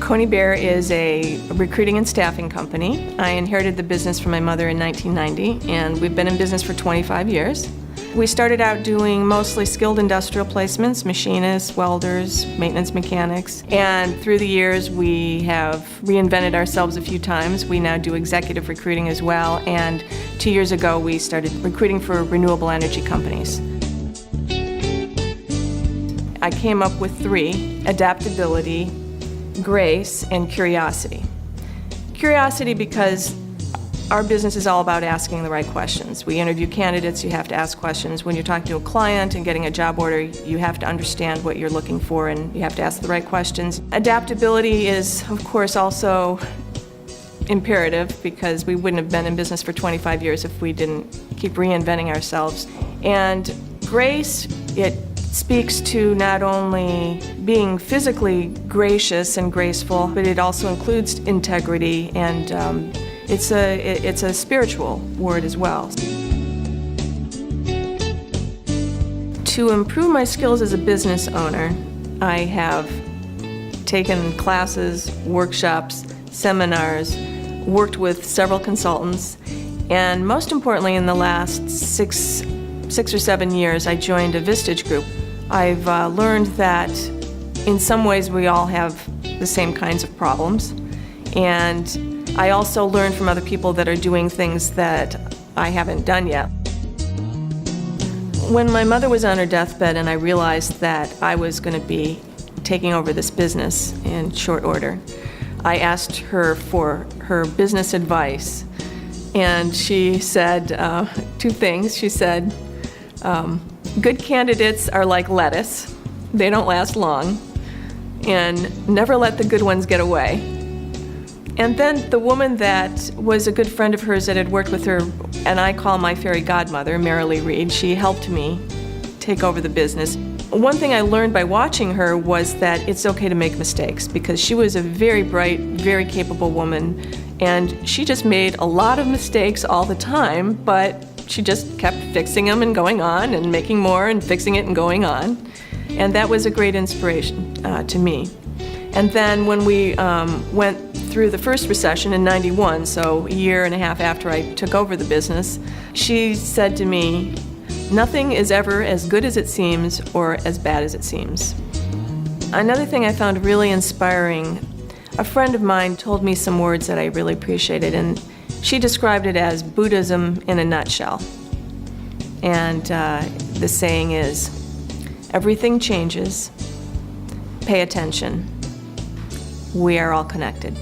Coney Bear is a recruiting and staffing company. I inherited the business from my mother in 1990, and we've been in business for 25 years. We started out doing mostly skilled industrial placements, machinists, welders, maintenance mechanics, and through the years we have reinvented ourselves a few times. We now do executive recruiting as well, and 2 years ago we started recruiting for renewable energy companies. I came up with 3: adaptability, grace, and curiosity. Curiosity because our business is all about asking the right questions. We interview candidates, you have to ask questions. When you're talking to a client and getting a job order, you have to understand what you're looking for and you have to ask the right questions. Adaptability is, of course, also imperative because we wouldn't have been in business for 25 years if we didn't keep reinventing ourselves. And grace, it speaks to not only being physically gracious and graceful, but it also includes integrity, and it's a spiritual word as well. To improve my skills as a business owner, I have taken classes, workshops, seminars, worked with several consultants, and most importantly, in the last six or 7 years, I joined a Vistage group. I've learned that in some ways we all have the same kinds of problems, and I also learned from other people that are doing things that I haven't done yet. When my mother was on her deathbed and I realized that I was going to be taking over this business in short order, I asked her for her business advice, and she said 2 things. She said, good candidates are like lettuce. They don't last long, and never let the good ones get away. And then the woman that was a good friend of hers that had worked with her, and I call my fairy godmother, Marilee Reed, she helped me take over the business. One thing I learned by watching her was that it's okay to make mistakes, because she was a very bright, very capable woman, and she just made a lot of mistakes all the time, but she just kept fixing them and going on and making more and fixing it and going on. And that was a great inspiration to me. And then when we went through the first recession in '91, so a year and a half after I took over the business, she said to me, "Nothing is ever as good as it seems or as bad as it seems." Another thing I found really inspiring, a friend of mine told me some words that I really appreciated, and she described it as Buddhism in a nutshell. And the saying is, everything changes, pay attention, we are all connected.